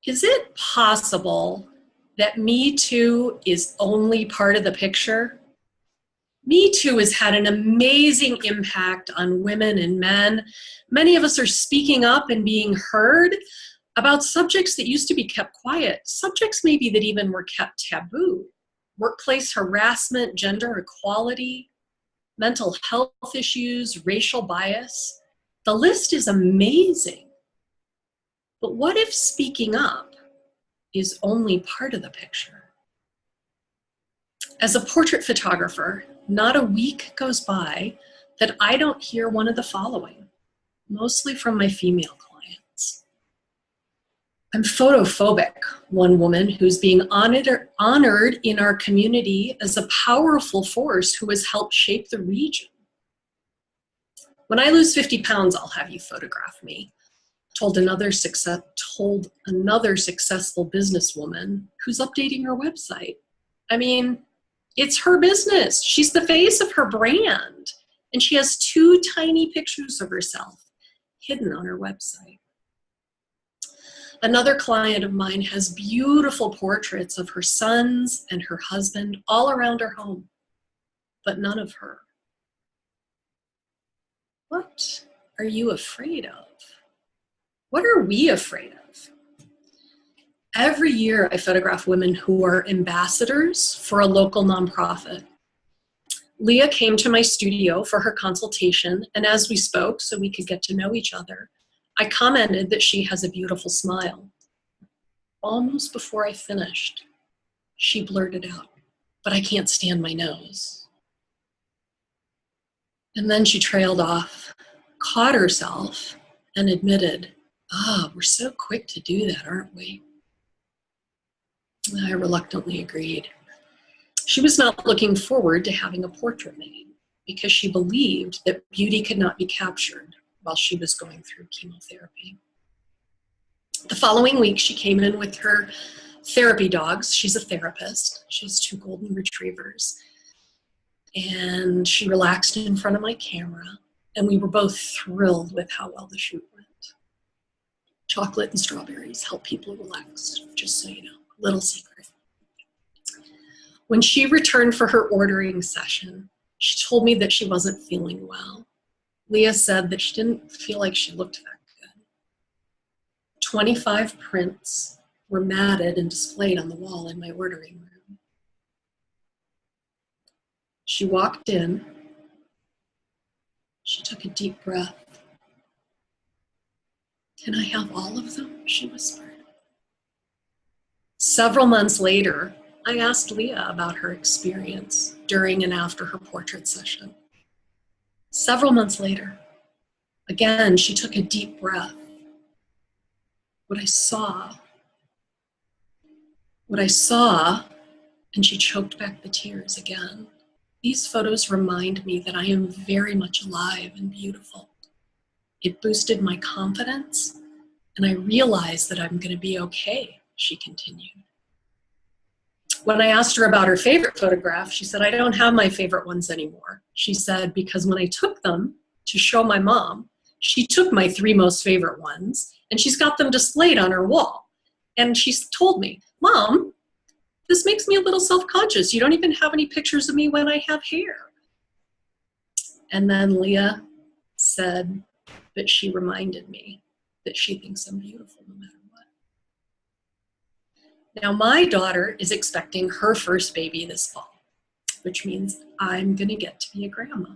Is it possible that Me Too is only part of the picture? Me Too has had an amazing impact on women and men. Many of us are speaking up and being heard about subjects that used to be kept quiet, subjects maybe that even were kept taboo. Workplace harassment, gender equality, mental health issues, racial bias. The list is amazing. But what if speaking up is only part of the picture? As a portrait photographer, not a week goes by that I don't hear one of the following, mostly from my female clients. I'm photophobic, one woman who's being honored in our community as a powerful force who has helped shape the region. When I lose 50 pounds, I'll have you photograph me, told another successful businesswoman who's updating her website. I mean, it's her business. She's the face of her brand. And she has 2 tiny pictures of herself hidden on her website. Another client of mine has beautiful portraits of her sons and her husband all around her home, but none of her. What are you afraid of? What are we afraid of? Every year I photograph women who are ambassadors for a local nonprofit. Leah came to my studio for her consultation, and as we spoke, so we could get to know each other, I commented that she has a beautiful smile. Almost before I finished, she blurted out, "But I can't stand my nose." And then she trailed off, caught herself, and admitted, we're so quick to do that, aren't we?" I reluctantly agreed. She was not looking forward to having a portrait made because she believed that beauty could not be captured while she was going through chemotherapy. The following week, she came in with her therapy dogs. She's a therapist. She has 2 golden retrievers. And she relaxed in front of my camera, and we were both thrilled with how well the shoot went. Chocolate and strawberries help people relax, just so you know, little secret. When she returned for her ordering session, she told me that she wasn't feeling well. Leah said that she didn't feel like she looked that good. 25 prints were matted and displayed on the wall in my ordering room. She walked in. She took a deep breath. "Can I have all of them?" she whispered. Several months later, I asked Leah about her experience during and after her portrait session. Several months later, again, she took a deep breath. What I saw, and she choked back the tears again. These photos remind me that I am very much alive and beautiful. It boosted my confidence, and I realized that I'm going to be okay, she continued. When I asked her about her favorite photograph, she said, "I don't have my favorite ones anymore." She said, because when I took them to show my mom, she took my 3 most favorite ones, and she's got them displayed on her wall. And she's told me, "Mom, this makes me a little self-conscious. You don't even have any pictures of me when I have hair." And then Leah said that she reminded me that she thinks I'm beautiful no matter what. Now, my daughter is expecting her first baby this fall, which means I'm going to get to be a grandma.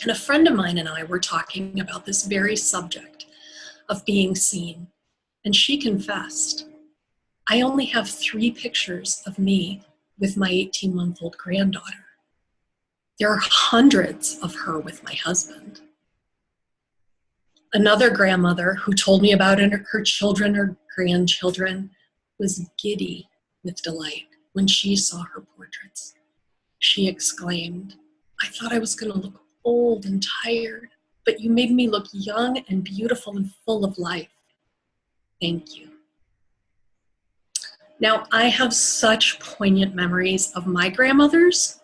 And a friend of mine and I were talking about this very subject of being seen, and she confessed, "I only have 3 pictures of me with my 18-month-old granddaughter. There are hundreds of her with my husband." Another grandmother who told me about her children or grandchildren was giddy with delight when she saw her portraits. She exclaimed, "I thought I was going to look old and tired, but you made me look young and beautiful and full of life. Thank you." Now, I have such poignant memories of my grandmothers.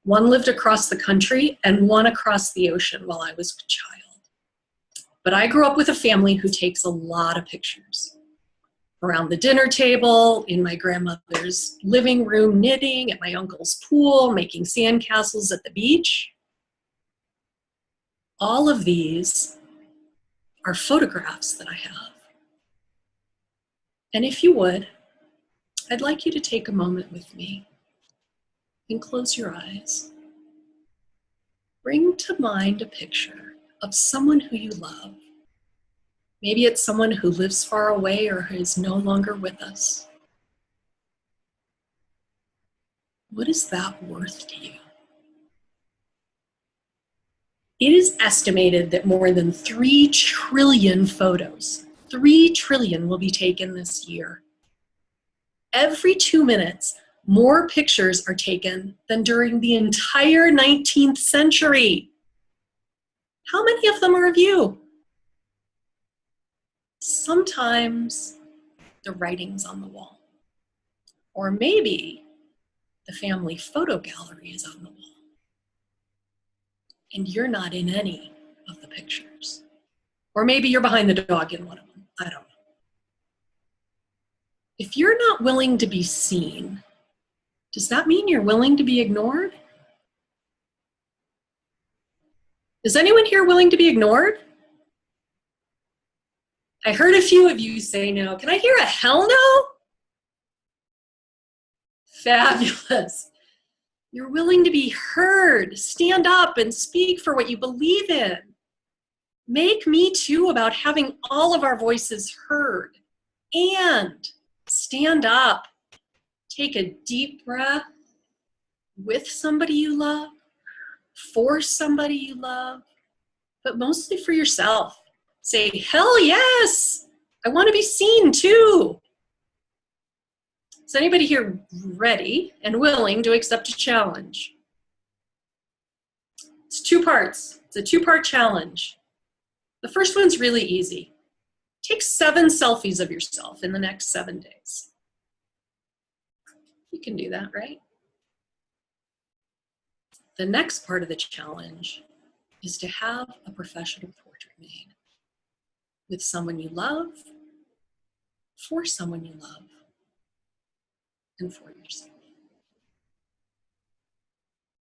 One lived across the country and one across the ocean while I was a child. But I grew up with a family who takes a lot of pictures. around the dinner table, in my grandmother's living room knitting, at my uncle's pool, making sandcastles at the beach. All of these are photographs that I have. And if you would, I'd like you to take a moment with me and close your eyes. Bring to mind a picture of someone who you love. Maybe it's someone who lives far away or who is no longer with us. What is that worth to you? It is estimated that more than 3 trillion photos, 3 trillion, will be taken this year. Every 2 minutes, more pictures are taken than during the entire 19th century. How many of them are of you? Sometimes the writing's on the wall. Or maybe the family photo gallery is on the wall. And you're not in any of the pictures. Or maybe you're behind the dog in one of them. I don't know. If you're not willing to be seen, does that mean you're willing to be ignored? Is anyone here willing to be ignored? I heard a few of you say no. Can I hear a hell no? Fabulous. You're willing to be heard. Stand up and speak for what you believe in. Make Me Too about having all of our voices heard. And stand up. Take a deep breath with somebody you love, for somebody you love, but mostly for yourself. Say, hell yes, I want to be seen too. Is anybody here ready and willing to accept a challenge? It's 2 parts. It's a 2-part challenge. The first one's really easy. Take 7 selfies of yourself in the next 7 days. You can do that, right? The next part of the challenge is to have a professional portrait made with someone you love, for someone you love, and for yourself.